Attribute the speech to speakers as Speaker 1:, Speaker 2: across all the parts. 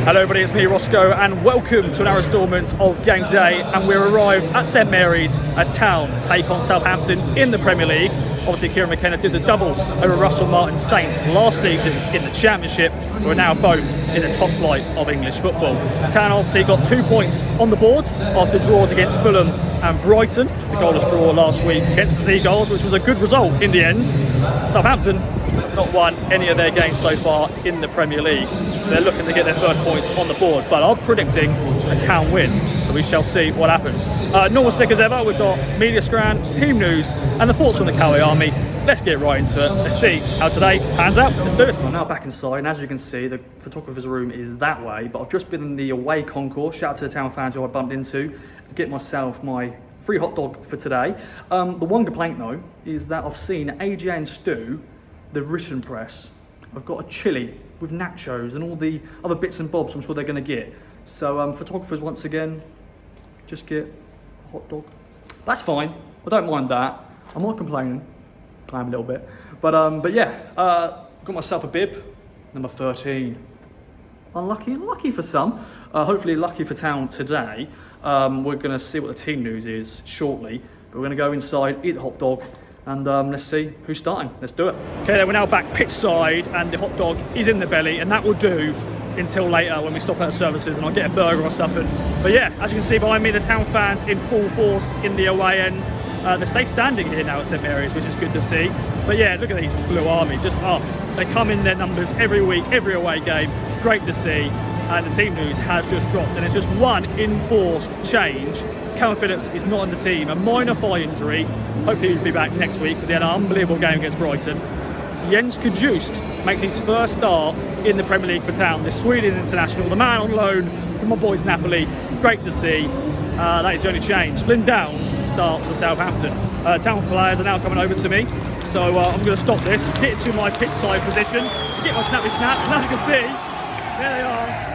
Speaker 1: Hello everybody, it's me Roscoe and welcome to another instalment of Game Day, and we're arrived at St Mary's as Town take on Southampton in the Premier League. Obviously Kieran McKenna did the double over Russell Martin Saints last season in the Championship. We're now both in the top flight of English football. Town obviously got 2 points on the board after draws against Fulham and Brighton. The goalless draw last week against the Seagulls, which was a good result in the end. Southampton have not won any of their games so far in the Premier League, so they're looking to get their first points on the board, but I'm predicting a Town win, so we shall see what happens. Normal stick as ever, we've got media scran, team news and the thoughts from the Cowley Army. Let's get right into it. Let's see how today pans out. Let's do this. I'm now back inside, and as you can see, the photographer's room is that way, but I've just been in the away concourse. Shout out to the Town fans who I bumped into. Get myself my free hot dog for today. The one complaint though is that I've seen AJ and Stu, the written press, I've got a chilli with nachos and all the other bits and bobs I'm sure they're going to get. So photographers, once again, just get a hot dog. That's fine. I don't mind that. I'm not complaining. I am a little bit. But yeah, got myself a bib, number 13. Unlucky for some. Hopefully lucky for Town today. We're going to see what the team news is shortly. But we're going to go inside, eat the hot dog, and let's see who's starting. Let's do it. Okay, then we're now back pitch side, and the hot dog is in the belly, and that will do until later when we stop at services and I'll get a burger or something. But yeah, as you can see behind me, the Town fans in full force in the away end. They're safe standing here now at St Mary's, which is good to see. But yeah, look at these Blue Army. They come in their numbers every week, every away game. Great to see. And the team news has just dropped, and it's just one enforced change. Callum Phillips is not in the team, a minor thigh injury. Hopefully he'll be back next week because he had an unbelievable game against Brighton. Jens Kajust makes his first start in the Premier League for Town, the Swedish international, the man on loan from my boys Napoli. Great to see. That is the only change. Flynn Downs starts for Southampton. Town players are now coming over to me, so I'm going to stop this, get to my pitch side position, get my snappy snaps, and as you can see, there they are.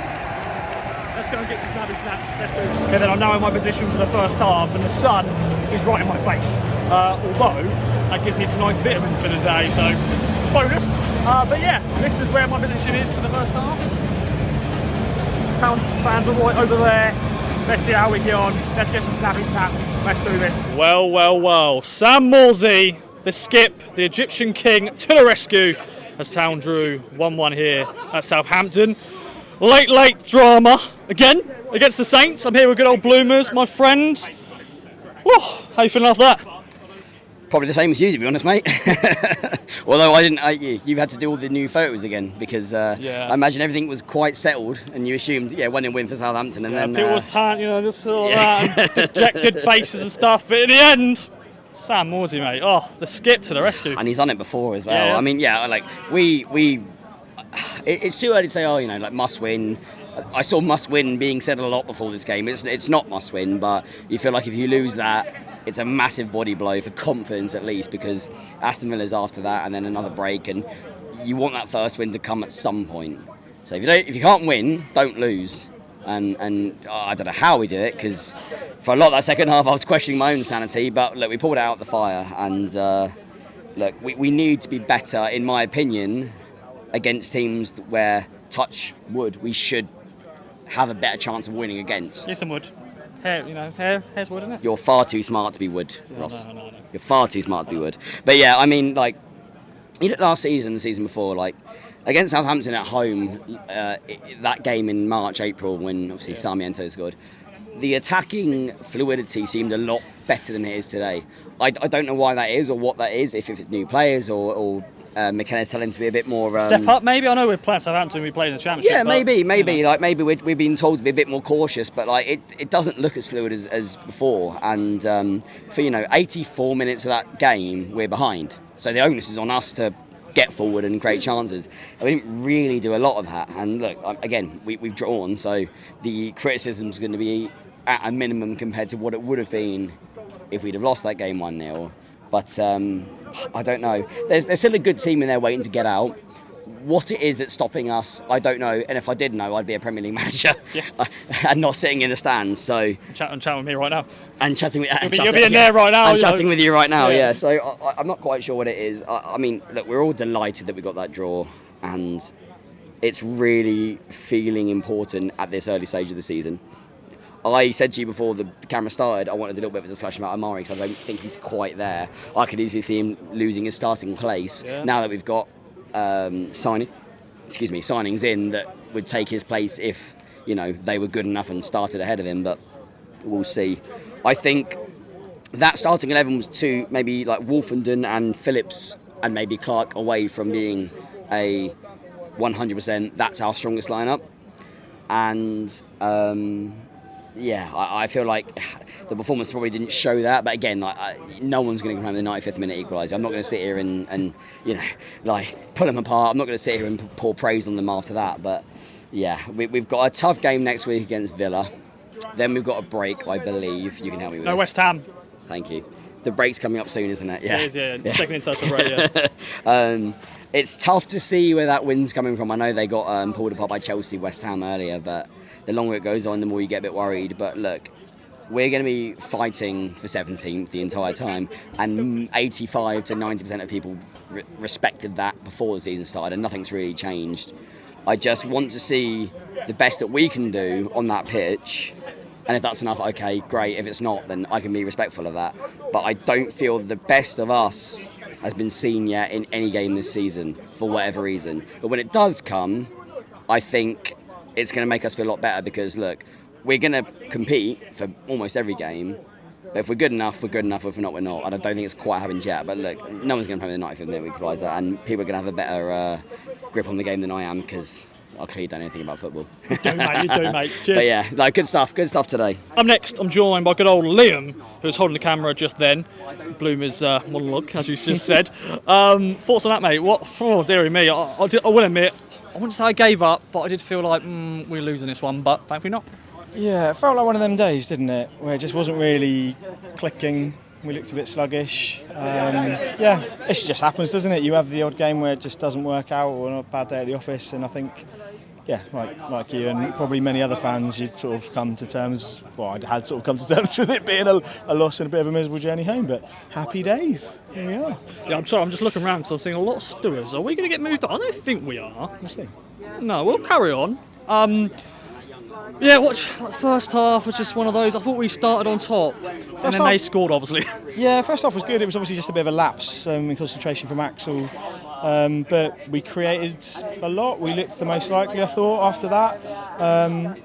Speaker 1: Let's go and get some snappy snaps. Let's do it. Okay, then I'm now in my position for the first half, and the sun is right in my face. Although that gives me some nice vitamins for the day, so bonus. But yeah, this is where my position is for the first half. Town fans are right over there. Let's see how we get on. Let's get some snappy snaps. Let's do this. Well. Sam Morsy, the skip, the Egyptian king, to the rescue as Town drew 1-1 here at Southampton. Late drama again against the Saints. I'm here with good old Bloomers, my friend. Whew, how you feeling after that?
Speaker 2: Probably the same as you, to be honest, mate. Although you had to do all the new photos again because I imagine everything was quite settled, and you assumed 1-0 win for Southampton, and then
Speaker 1: people's hand, just all that, and dejected faces and stuff. But in the end, Sam Morsy, mate. Oh, the skip to the rescue.
Speaker 2: And he's done it before as well.
Speaker 1: Yeah,
Speaker 2: I mean, we. It's too early to say, must win. I saw must win being said a lot before this game. It's not must win, but you feel like if you lose that, it's a massive body blow for confidence at least, because Aston Villa's after that and then another break, and you want that first win to come at some point. So if you can't win, don't lose. And I don't know how we did it, because for a lot of that second half I was questioning my own sanity, but look, we pulled it out of the fire, and look, we need to be better, in my opinion, against teams where, touch wood, we should have a better chance of winning against.
Speaker 1: Yes, some wood. Hair's wood, isn't it?
Speaker 2: You're far too smart to be wood, Ross.
Speaker 1: No.
Speaker 2: You're far too smart to be wood. But yeah, I mean, last season, the season before, against Southampton at home, that game in March, April, when obviously Sarmiento scored, the attacking fluidity seemed a lot better than it is today. I don't know why that is or what that is, if it's new players or McKenna's telling to be a bit more
Speaker 1: step up. Maybe I know we're playing Southampton, we played in the Championship.
Speaker 2: Yeah, maybe maybe we've been told to be a bit more cautious, but it doesn't look as fluid as before. And for 84 minutes of that game, we're behind. So the onus is on us to get forward and create chances. And we didn't really do a lot of that. And look, again, we've drawn, so the criticism's going to be at a minimum compared to what it would have been if we'd have lost that game 1-0. But I don't know. There's still a good team in there waiting to get out. What it is that's stopping us, I don't know. And if I did know, I'd be a Premier League manager and not sitting in the stands. So
Speaker 1: chatting with me right now.
Speaker 2: And chatting with
Speaker 1: you'll be in there right now.
Speaker 2: And chatting with you right now. Yeah. So I'm not quite sure what it is. I mean, look, we're all delighted that we got that draw, and it's really feeling important at this early stage of the season. I said to you before the camera started, I wanted a little bit of a discussion about Amari because I don't think he's quite there. I could easily see him losing his starting place now that we've got signings in that would take his place if they were good enough and started ahead of him. But we'll see. I think that starting 11 was to maybe like Wolfenden and Phillips and maybe Clark away from being a 100%. That's our strongest lineup, and. I feel like the performance probably didn't show that, but again, no one's going to claim the 95th minute equaliser. I'm not going to sit here and pull them apart. I'm not going to sit here and pour praise on them after that. But yeah, we've got a tough game next week against Villa. Then we've got a break, I believe. You can help me with this.
Speaker 1: No, West Ham.
Speaker 2: Thank you. The break's coming up soon, isn't it?
Speaker 1: Yeah. It is, yeah. Second in touch the break, yeah.
Speaker 2: It's tough to see where that win's coming from. I know they got pulled apart by Chelsea, West Ham earlier, but the longer it goes on, the more you get a bit worried. But look, we're going to be fighting for 17th the entire time, and 85 to 90% of people respected that before the season started, and nothing's really changed. I just want to see the best that we can do on that pitch, and if that's enough, okay, great. If it's not, then I can be respectful of that. But I don't feel the best of us has been seen yet in any game this season, for whatever reason. But when it does come, I think it's going to make us feel a lot better because, look, we're going to compete for almost every game. But if we're good enough, we're good enough. If we're not, we're not. And I don't think it's quite happened yet. But look, no one's going to play the 95th minute equaliser, and people are going to have a better grip on the game than I am because I clearly don't know anything about football.
Speaker 1: You do, mate. Cheers.
Speaker 2: But yeah, good stuff today.
Speaker 1: Up next, I'm joined by good old Liam, who was holding the camera just then. Bloomer's monologue, as you just said. Thoughts on that, mate? What? Oh, dearie me. I will admit, I wouldn't say I gave up, but I did feel like we're losing this one, but thankfully not.
Speaker 3: Yeah, it felt like one of them days, didn't it? Where it just wasn't really clicking. We looked a bit sluggish. It just happens, doesn't it? You have the odd game where it just doesn't work out, or a bad day at the office, and I think, like you and probably many other fans, you'd sort of come to terms, I had sort of come to terms with it being a loss and a bit of a miserable journey home, but happy days. Here we are.
Speaker 1: Yeah, I'm sorry, I'm just looking around because I'm seeing a lot of stewards. Are we going to get moved on? I don't think we are.
Speaker 3: We'll see.
Speaker 1: No, we'll carry on. The first half was just one of those. I thought we started on top, and then they scored, obviously.
Speaker 3: Yeah, first half was good. It was obviously just a bit of a lapse in concentration from Axel. But we created a lot. We looked the most likely, I thought, after that.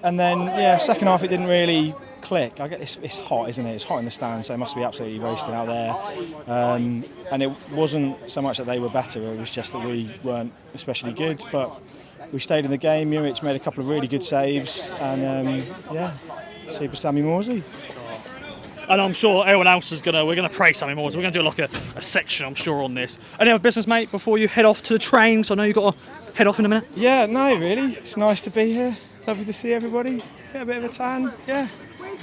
Speaker 3: And then, second half it didn't really click. I get it's hot, isn't it? It's hot in the stand, so it must be absolutely roasting out there. And it wasn't so much that they were better, it was just that we weren't especially good. But we stayed in the game. Juric made a couple of really good saves, and super Sammy Morsy.
Speaker 1: And I'm sure everyone else is we're gonna praise Sammy Morsy. We're gonna do like a section, I'm sure, on this. Any other business, mate, before you head off to the train? So I know you've got to head off in a minute.
Speaker 3: Yeah, no, really. It's nice to be here. Lovely to see everybody. Get a bit of a tan. Yeah,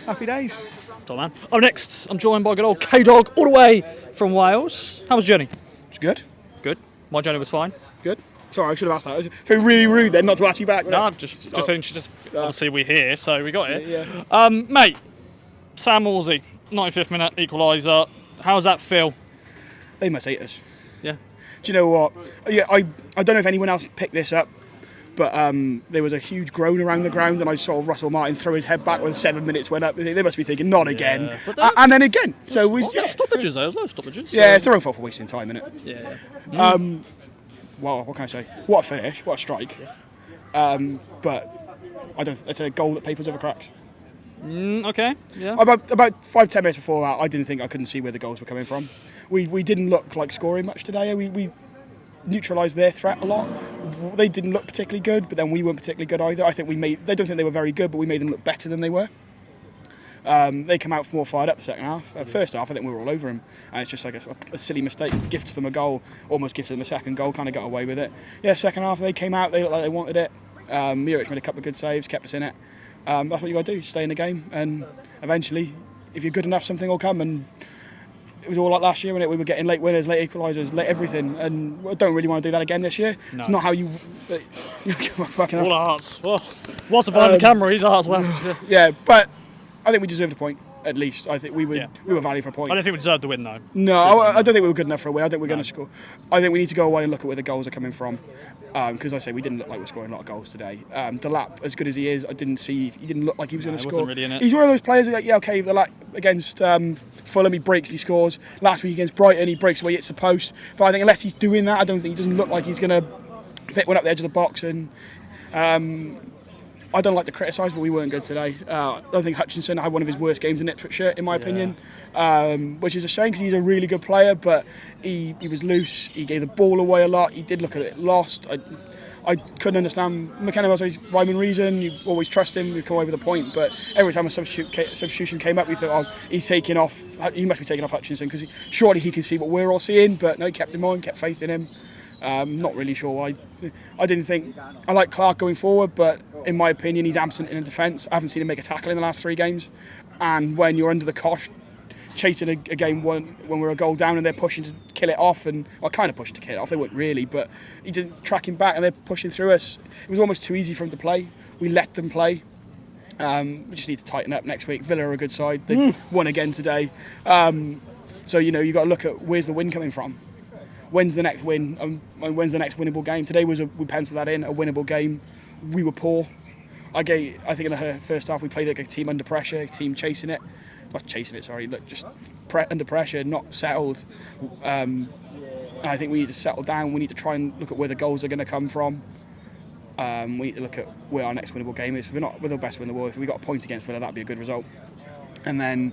Speaker 3: happy days.
Speaker 1: Top man. Up next, I'm joined by good old K-Dog, all the way from Wales. How was the journey?
Speaker 4: It's good.
Speaker 1: Good. My journey was fine.
Speaker 4: Good. Sorry, I should have asked that. I feel really rude then not to ask you back.
Speaker 1: No, obviously we're here, so we got it. Yeah. Mate, Sam Morsy, 95th minute equaliser. How does that feel?
Speaker 4: They must hate us.
Speaker 1: Yeah.
Speaker 4: Do you know what? Yeah, I don't know if anyone else picked this up, but there was a huge groan around the ground, and I saw Russell Martin throw his head back when 7 minutes went up. They must be thinking, not again. And then again. So
Speaker 1: stoppages though, there's no stoppages.
Speaker 4: Yeah, it's their own fault for wasting time, isn't
Speaker 1: it?
Speaker 4: Yeah. Well, what can I say? What a finish, what a strike. But it's a goal that papers over cracks.
Speaker 1: Okay, yeah.
Speaker 4: About 5-10 minutes before that, I couldn't see where the goals were coming from. We didn't look like scoring much today. We neutralised their threat a lot. They didn't look particularly good, but then we weren't particularly good either. I think they don't think they were very good, but we made them look better than they were. They come out more fired up the second half. First half, I think we were all over them. And it's just like a silly mistake. Gifts them a goal, almost gifted them a second goal, kind of got away with it. Yeah, second half, they came out, they looked like they wanted it. Juric made a couple of good saves, kept us in it. That's what you got to do, stay in the game. And eventually, if you're good enough, something will come. And it was all like last year, when we were getting late winners, late equalisers, late everything. And I don't really want to do that again this year. No. It's not how you...
Speaker 1: all our hearts. Well, what's behind the camera, he's our hearts well.
Speaker 4: Yeah, but... I think we deserved a point, at least. I think we were value for a point.
Speaker 1: I don't think we deserved the win though.
Speaker 4: No, I don't think we were good enough for a win. I think we're going to score. I think we need to go away and look at where the goals are coming from. Because I say we didn't look like we're scoring a lot of goals today. Delap, as good as he is, he didn't look like he was going to score.
Speaker 1: Wasn't really in it.
Speaker 4: He's one of those players that, Delap against Fulham he breaks, he scores. Last week against Brighton he breaks away, hits the post. But I think unless he's doing that, I don't think he doesn't look like he's going to pick one up the edge of the box. And I don't like to criticise, but we weren't good today. I think Hutchinson had one of his worst games in Ipswich, in my opinion, which is a shame because he's a really good player, but he was loose, he gave the ball away a lot, he did look a bit lost. I couldn't understand McKenna was a rhyme and reason, you always trust him, you come away with a point, but every time a substitution came up, we thought, he must be taking off Hutchinson because surely he can see what we're all seeing, but no, he kept him on, kept faith in him. Not really sure why. I didn't think I like Clark going forward, but in my opinion, he's absent in defence. I haven't seen him make a tackle in the last 3 games. And when you're under the cosh, chasing a game when we're a goal down and they're pushing to kill it off, kind of pushing to kill it off. They weren't really, but he didn't track him back and they're pushing through us. It was almost too easy for him to play. We let them play. We just need to tighten up next week. Villa are a good side. They won again today. So you've got to look at where's the win coming from. When's the next win? And when's the next winnable game? Today we penciled that in, a winnable game. We were poor. I think in the first half we played like a team under pressure, a team chasing it. Not chasing it, sorry. Look, just under pressure, not settled. And I think we need to settle down. We need to try and look at where the goals are going to come from. We need to look at where our next winnable game is. We're the best win in the world. If we got a point against Villa, that'd be a good result. And then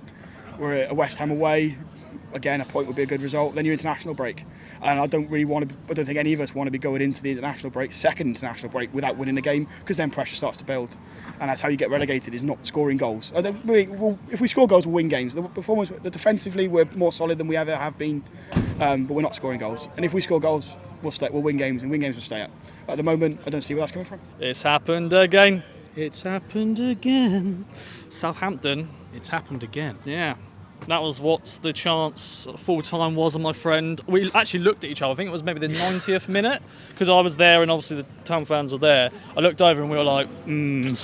Speaker 4: we're at a West Ham away. Again, a point would be a good result. Then your international break, and I don't think any of us want to be going into the international break, second international break, without winning a game, because then pressure starts to build, and that's how you get relegated, is not scoring goals. If we score goals, we'll win games. The defensively, we're more solid than we ever have been, but we're not scoring goals. And if we score goals, we'll win games, and win games will stay up. At the moment, I don't see where that's coming from.
Speaker 1: It's happened again. It's happened again. Southampton.
Speaker 5: It's happened again.
Speaker 1: Yeah. That was what the chance full time was on my friend. We actually looked at each other. I think it was maybe the 90th minute because I was there and obviously the Town fans were there. I looked over and we were like, not.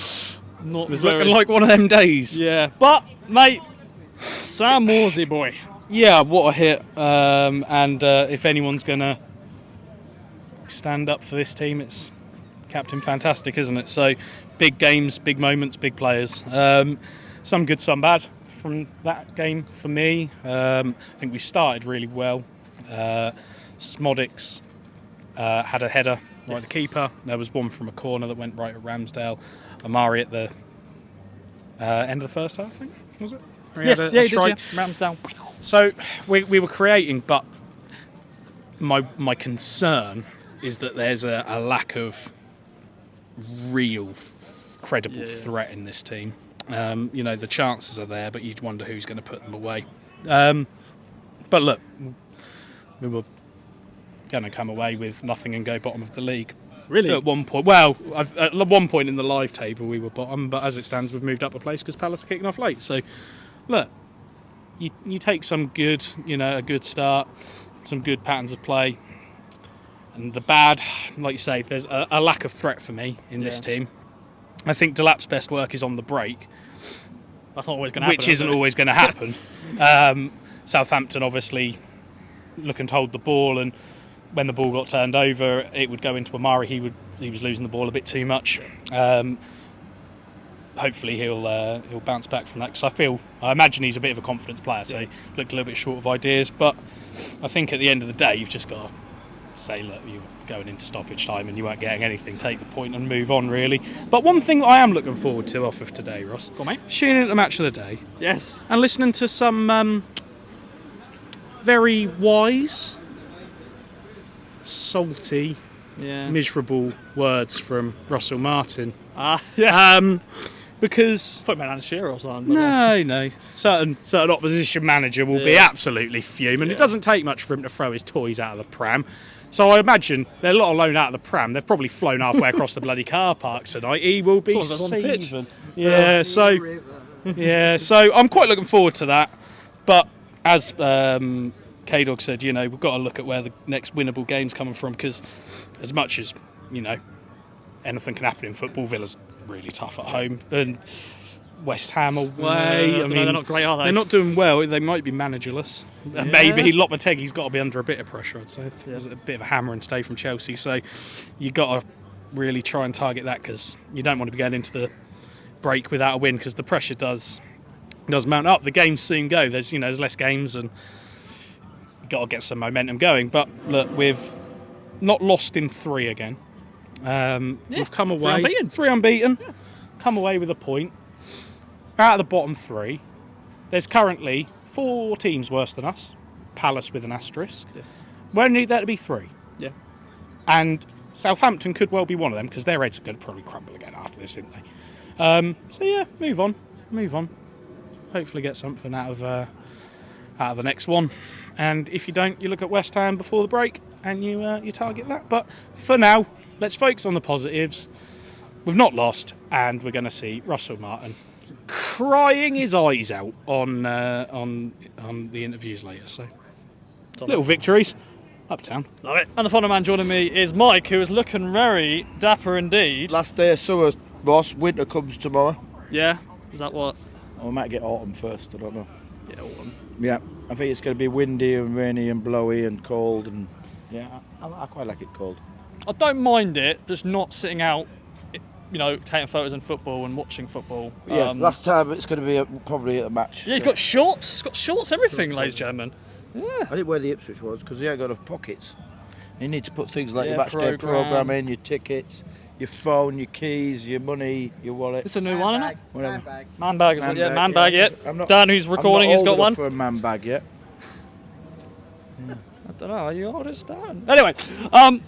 Speaker 5: It was looking like one of them days.
Speaker 1: Yeah, but mate, Sam Morsy boy.
Speaker 5: Yeah, what a hit. And if anyone's gonna stand up for this team, it's Captain Fantastic, isn't it? So big games, big moments, big players. Some good, some bad from that game for me. I think we started really well. Smodics had a header right at the keeper. There was one from a corner that went right at Ramsdale. Amari at the end of the first half, I think, was it?
Speaker 1: Yes, he did, yeah. Ramsdale.
Speaker 5: So we were creating, but my concern is that there's a lack of real credible threat in this team. The chances are there, but you'd wonder who's going to put them away. But look, we were going to come away with nothing and go bottom of the league.
Speaker 1: Really?
Speaker 5: At one point. Well, at one point in the live table we were bottom, but as it stands we've moved up a place because Palace are kicking off late. So, look, you take some good, a good start, some good patterns of play, and the bad, like you say, there's a lack of threat for me in this team. I think Delap's best work is on the break.
Speaker 1: That's not always going to happen.
Speaker 5: Which isn't always going to happen. Southampton obviously looking to hold the ball, and when the ball got turned over, it would go into Amari. He was losing the ball a bit too much. Hopefully he'll bounce back from that, because I imagine he's a bit of a confidence player, so he looked a little bit short of ideas. But I think at the end of the day, you've just got to say, look, you're going into stoppage time and you weren't getting anything, take the point and move on, really. But one thing I am looking forward to off of today, Ross,
Speaker 1: go on, mate.
Speaker 5: tuning in at the match of the day,
Speaker 1: yes,
Speaker 5: and listening to some very wise, salty, miserable words from Russell Martin. Because
Speaker 1: I thought man Shearer or something.
Speaker 5: No. Certain opposition manager will be absolutely fuming. It doesn't take much for him to throw his toys out of the pram. So I imagine they're not alone out of the pram. They've probably flown halfway across the bloody car park tonight. He will be seething. So I'm quite looking forward to that. But as K-Dog said, we've got to look at where the next winnable game's coming from, because as much as, anything can happen in football, Villa's really tough at home. And West Ham away.
Speaker 1: I mean, they're not great, are they?
Speaker 5: They're not doing well. They might be managerless. Maybe Lopetegui's got to be under a bit of pressure, I'd say. It was a bit of a hammer and stay from Chelsea. So you got to really try and target that, because you don't want to be going into the break without a win, because the pressure does mount up. The games soon go. There's less games, and you've got to get some momentum going. But look, we've not lost in 3 again. We've come away 3 unbeaten. Yeah. Come away with a point. Out of the bottom 3, there's currently 4 teams worse than us. Palace with an asterisk.
Speaker 1: Yes.
Speaker 5: We only need there to be 3.
Speaker 1: Yeah.
Speaker 5: And Southampton could well be one of them, because their heads are going to probably crumble again after this, didn't they? So yeah, move on. Hopefully get something out of the next one. And if you don't, you look at West Ham before the break and you target that. But for now, let's focus on the positives. We've not lost, and we're going to see Russell Martin crying his eyes out on the interviews later. So little victories, uptown.
Speaker 1: Love it. And the final man joining me is Mike, who is looking very dapper indeed.
Speaker 6: Last day of summer, boss. Winter comes tomorrow.
Speaker 1: Yeah. Is that what?
Speaker 6: Or we might get autumn first. I don't know.
Speaker 1: Yeah, autumn.
Speaker 6: Yeah, I think it's going to be windy and rainy and blowy and cold, and yeah, I quite like it cold.
Speaker 1: I don't mind it, just not sitting out, taking photos in football and watching football.
Speaker 6: Yeah, last time it's going to be probably at a match.
Speaker 1: Yeah, he's got shorts, everything, ladies and gentlemen. Yeah.
Speaker 6: I didn't wear the Ipswich ones because they ain't got enough pockets. You need to put things like your match
Speaker 1: programme.
Speaker 6: day programme in, your tickets, your phone, your keys, your money, your wallet.
Speaker 1: It's a new one, isn't it?
Speaker 6: Whatever.
Speaker 1: Man bag. Man bag, yeah.
Speaker 6: I'm
Speaker 1: Dan, who's recording, has got one.
Speaker 6: For a man bag yet.
Speaker 1: I don't know, are you old as Dan? Anyway,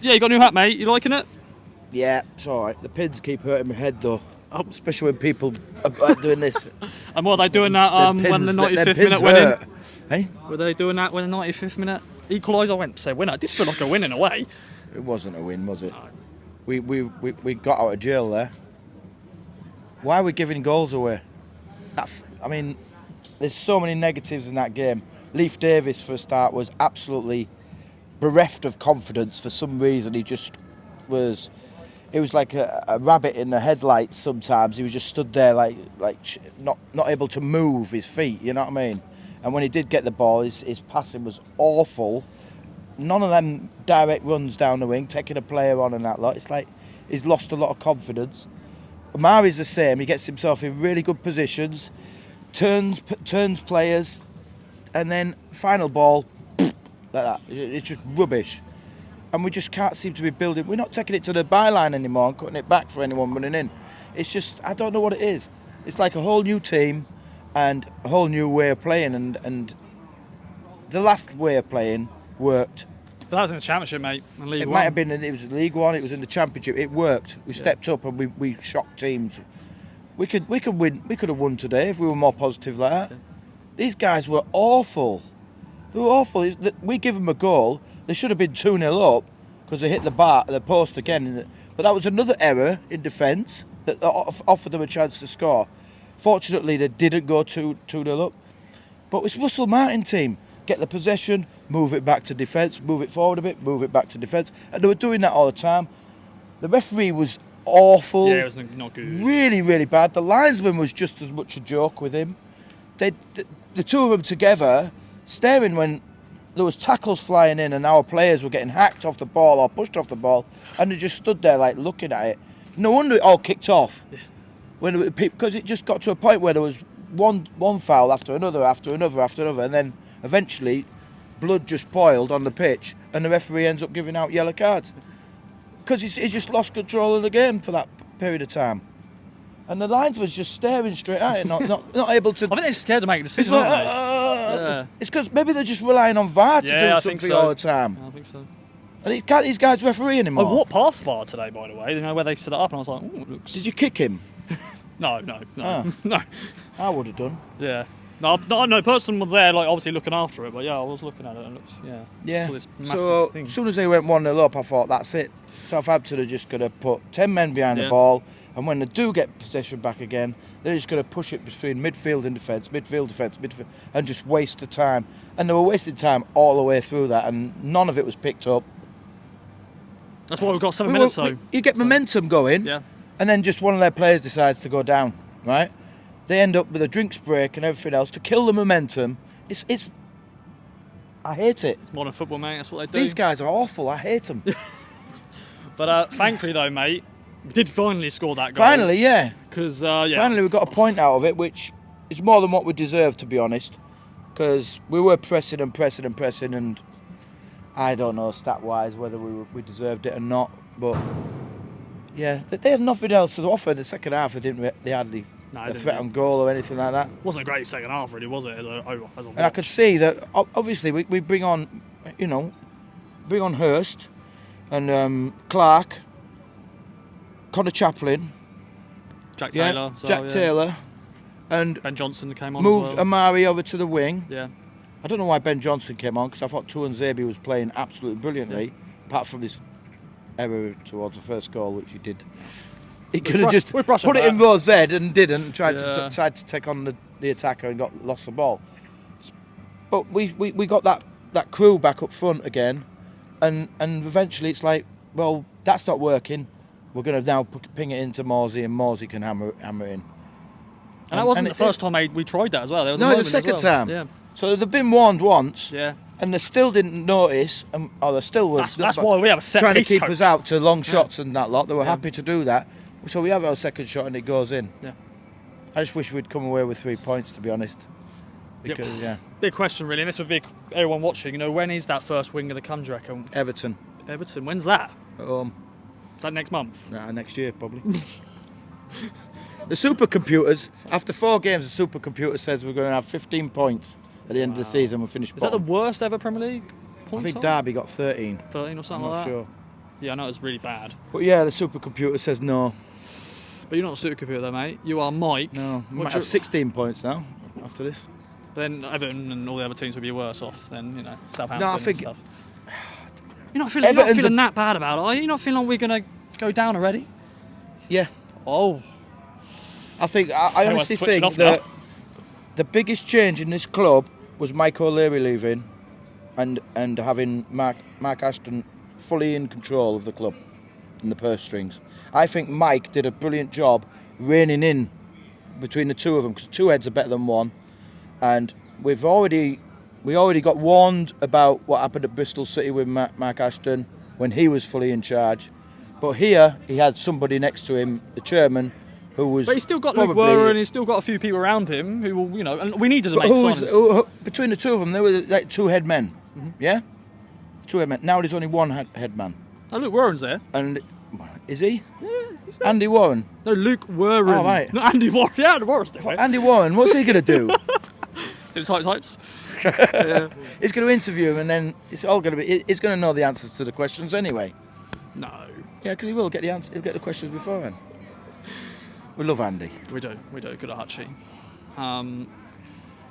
Speaker 1: you got a new hat, mate. You liking it?
Speaker 6: Yeah, it's alright. The pins keep hurting my head though. Especially when people are doing this.
Speaker 1: And what are they doing that when the 95th minute went in?
Speaker 6: Hey?
Speaker 1: Were they doing that when the 95th minute equaliser? I went to say winner. It did feel like a win in a way.
Speaker 6: It wasn't a win, was it? No. We got out of jail there. Why are we giving goals away? There's so many negatives in that game. Leif Davis, for a start, was absolutely bereft of confidence for some reason. He just was. It was like a rabbit in the headlights. Sometimes he was just stood there, like not able to move his feet. You know what I mean? And when he did get the ball, his passing was awful. None of them direct runs down the wing, taking a player on and that lot. It's like he's lost a lot of confidence. Amari's the same. He gets himself in really good positions, turns players, and then final ball, like that. It's just rubbish. And we just can't seem to be building. We're not taking it to the byline anymore and cutting it back for anyone running in. It's just, I don't know what it is. It's like a whole new team and a whole new way of playing. And the last way of playing worked.
Speaker 1: But that was in the Championship, mate. In League
Speaker 6: It
Speaker 1: One.
Speaker 6: might have been, it was League One, it was in the Championship. It worked. We stepped up and we shocked teams. We could win. We could have won today if we were more positive like that. These guys were awful. They were awful. We give them a goal. They should have been 2-0 up because they hit the post again. But that was another error in defence that offered them a chance to score. Fortunately, they didn't go 2-0 up. But it's Russell Martin team. Get the possession, move it back to defence, move it forward a bit, move it back to defence. And they were doing that all the time. The referee was awful.
Speaker 1: Yeah, it was not good.
Speaker 6: Really, really bad. The linesman was just as much a joke with him. The two of them together, staring when there was tackles flying in and our players were getting hacked off the ball or pushed off the ball, and they just stood there like looking at it. No wonder it all kicked off. Yeah. Because it just got to a point where there was one foul after another, and then eventually blood just boiled on the pitch and the referee ends up giving out yellow cards. Because he just lost control of the game for that period of time. And the linesman's just staring straight at it, not able to...
Speaker 1: I think they're scared to make a decision,
Speaker 6: It's like,
Speaker 1: aren't they? Yeah.
Speaker 6: It's because maybe they're just relying on VAR to do something all the time.
Speaker 1: I think so.
Speaker 6: And can't these guys referee anymore?
Speaker 1: I walked past VAR today, by the way. You know where they set it up, and I was like, "Oh, it looks."
Speaker 6: Did you kick him?
Speaker 1: No,
Speaker 6: Ah.
Speaker 1: no.
Speaker 6: I would have done.
Speaker 1: Yeah. No person was there, like obviously looking after it, but yeah, I was looking at it and it looked,
Speaker 6: Yeah.
Speaker 1: saw this massive
Speaker 6: So
Speaker 1: thing.
Speaker 6: as soon as they went 1-0 up, I thought that's it. Southampton are just going to put 10 men behind the ball, and when they do get possession back again, they're just going to push it between midfield and defence, midfield, and just waste the time. And they were wasting time all the way through that, and none of it was picked up.
Speaker 1: That's why we've got 7 minutes,
Speaker 6: You get momentum going,
Speaker 1: yeah.
Speaker 6: and then just one of their players decides to go down, right? they end up with a drinks break and everything else to kill the momentum. It's I hate it.
Speaker 1: It's modern football, mate. That's what they do.
Speaker 6: These guys are awful. I hate them.
Speaker 1: But thankfully, though, mate, we did finally score that goal.
Speaker 6: Finally, yeah.
Speaker 1: Because yeah.
Speaker 6: Finally, we got a point out of it, which is more than what we deserved, to be honest. Because we were pressing, and I don't know stat-wise whether we deserved it or not. But yeah, they had nothing else to offer in the second half. They hardly a threat on goal or anything like that.
Speaker 1: Wasn't a great second half, really, was it? As a
Speaker 6: and I could see that. Obviously, we bring on, bring on Hurst and Clark, Connor Chaplin,
Speaker 1: Jack Taylor,
Speaker 6: Taylor, and
Speaker 1: Ben Johnson came on.
Speaker 6: Moved
Speaker 1: as well.
Speaker 6: Amari over to the wing.
Speaker 1: Yeah.
Speaker 6: I don't know why Ben Johnson came on because I thought Tuanzebe was playing absolutely brilliantly, apart from this error towards the first goal, which he did. He could have just put it in row Z and didn't, and tried to take on the attacker and lost the ball. But we got that crew back up front again, and eventually it's like, well, that's not working. We're going to now ping it into Morsy, and Morsy can hammer in.
Speaker 1: And that wasn't the first time we tried that as well. There was
Speaker 6: no, the second time.
Speaker 1: Yeah.
Speaker 6: So they've been warned once.
Speaker 1: Yeah.
Speaker 6: And they still didn't notice, or they still were.
Speaker 1: That's why we have a set
Speaker 6: trying to
Speaker 1: piece
Speaker 6: keep
Speaker 1: coach.
Speaker 6: us out to long shots and that lot. They were happy to do that. So we have our second shot and it goes in.
Speaker 1: Yeah.
Speaker 6: I just wish we'd come away with 3 points, to be honest. Because
Speaker 1: big question really, and this would be everyone watching. When is that first winger that comes, do you reckon?
Speaker 6: Everton.
Speaker 1: When's that?
Speaker 6: At home.
Speaker 1: Is that next month?
Speaker 6: Nah, next year probably. The supercomputers, after 4 games, the supercomputer says we're going to have 15 points at the end of the season. We'll finish bottom.
Speaker 1: Is that the worst ever Premier League points?
Speaker 6: I think Derby got 13.
Speaker 1: 13 or something
Speaker 6: I'm
Speaker 1: like
Speaker 6: not
Speaker 1: that?
Speaker 6: sure.
Speaker 1: Yeah, I know it's really bad.
Speaker 6: But yeah, the supercomputer says no.
Speaker 1: But you're not a supercomputer though, mate. You are Mike.
Speaker 6: No, we might have 16 points now after this.
Speaker 1: Then Everton and all the other teams would be worse off than Southampton
Speaker 6: No, I think
Speaker 1: and stuff. You're not feeling that bad about it, are you? You're not feeling like we're going to go down already?
Speaker 6: Yeah.
Speaker 1: Oh.
Speaker 6: I think I honestly think that the biggest change in this club was Mike O'Leary leaving and having Mark Ashton fully in control of the club and the purse strings. I think Mike did a brilliant job reining in between the two of them, because 2 heads are better than 1, and we already got warned about what happened at Bristol City with Mark Ashton when he was fully in charge. But here he had somebody next to him, the chairman, who was.
Speaker 1: But he's still got Luke Werner, and he's still got a few people around him who will, and we needed to make signings.
Speaker 6: Between the two of them, there were like 2 head men.
Speaker 1: Mm-hmm.
Speaker 6: Yeah, 2 head men. Now there's only 1 head man.
Speaker 1: Oh, Luke Warren's there.
Speaker 6: And is he?
Speaker 1: Yeah, he's there.
Speaker 6: Andy Warren.
Speaker 1: No, Luke Warren.
Speaker 6: Oh, right.
Speaker 1: No, Andy Warren. Yeah, Andy Warren's there.
Speaker 6: Well, Andy Warren, what's he going to do?
Speaker 1: Do the types. Yeah.
Speaker 6: He's going to interview him, and then it's all going to be. He's going to know the answers to the questions anyway.
Speaker 1: No.
Speaker 6: Yeah, because he will get the answer. He'll get the questions beforehand. We love Andy.
Speaker 1: We do. Good at Hutchie. Don't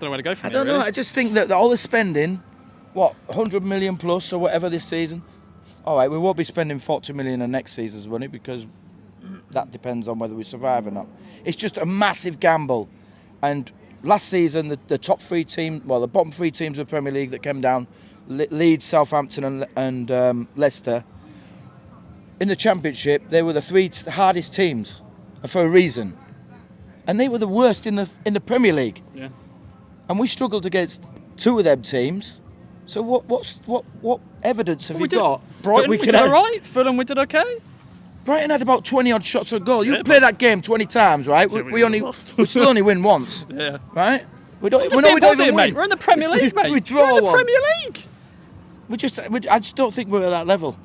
Speaker 1: know where to go from
Speaker 6: I
Speaker 1: here.
Speaker 6: don't know.
Speaker 1: Really.
Speaker 6: I just think that all the spending, 100 million plus or whatever this season. All right, we won't be spending 40 million in next season's money because that depends on whether we survive or not. It's just a massive gamble. And last season, the top 3 teams, the bottom 3 teams of the Premier League that came down, Leeds, Southampton, and Leicester. In the Championship, they were the 3 hardest teams, and for a reason. And they were the worst in the Premier League.
Speaker 1: Yeah.
Speaker 6: And we struggled against 2 of them teams. So what evidence have you got?
Speaker 1: Brighton, we did alright. Fulham, we did okay.
Speaker 6: Brighton had about 20 odd shots on goal. You play that game 20 times, right? We still only win once.
Speaker 1: Yeah.
Speaker 6: Right? We don't even win.
Speaker 1: We're in the Premier League, mate.
Speaker 6: We draw
Speaker 1: We're in the
Speaker 6: once.
Speaker 1: Premier League.
Speaker 6: I just don't think we're at that level.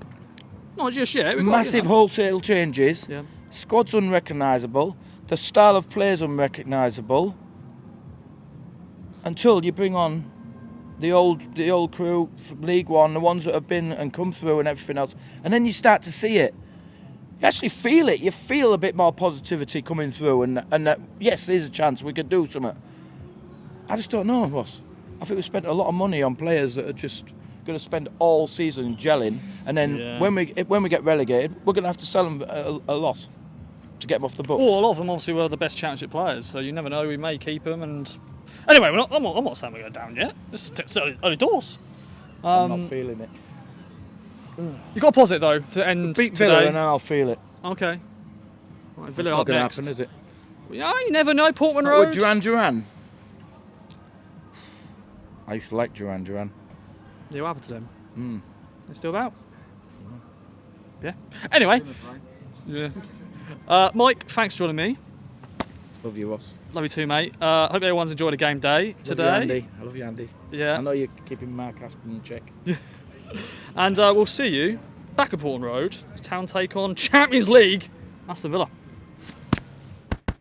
Speaker 1: Not just yet.
Speaker 6: Massive wholesale changes.
Speaker 1: Yeah.
Speaker 6: Squad's unrecognisable. The style of play is unrecognisable. Until you bring on the old crew from League One, the ones that have been and come through and everything else, and then you start to see it. You actually feel it. You feel a bit more positivity coming through, and that yes, there's a chance we could do something. I just don't know, Ross. I think we spent a lot of money on players that are just going to spend all season gelling, and then when we get relegated, we're going to have to sell them a loss to get them off the books.
Speaker 1: Well, a lot of them obviously were the best Championship players, so you never know. We may keep them, and anyway, I'm not saying we're going down yet. It's early doors.
Speaker 6: I'm not feeling it.
Speaker 1: You got to pause it though to end
Speaker 6: Beat
Speaker 1: today.
Speaker 6: Villa and I'll feel it.
Speaker 1: Okay. Right, Villa
Speaker 6: It's not
Speaker 1: up
Speaker 6: going to
Speaker 1: next.
Speaker 6: happen, is it?
Speaker 1: Yeah, you never know. Portman
Speaker 6: What,
Speaker 1: Road.
Speaker 6: Duran. I used to like Duran.
Speaker 1: Yeah, what happened to them? They're still about? Yeah. Anyway. Yeah. Mike, thanks for joining me.
Speaker 6: Love you, Ross.
Speaker 1: Love you too, mate. Hope everyone's enjoyed a game day today.
Speaker 6: Love you, Andy. I love you, Andy.
Speaker 1: Yeah.
Speaker 6: I know you're keeping Mark Aspen in check.
Speaker 1: And we'll see you back at Portman Road as Town take on Champions League Aston Villa.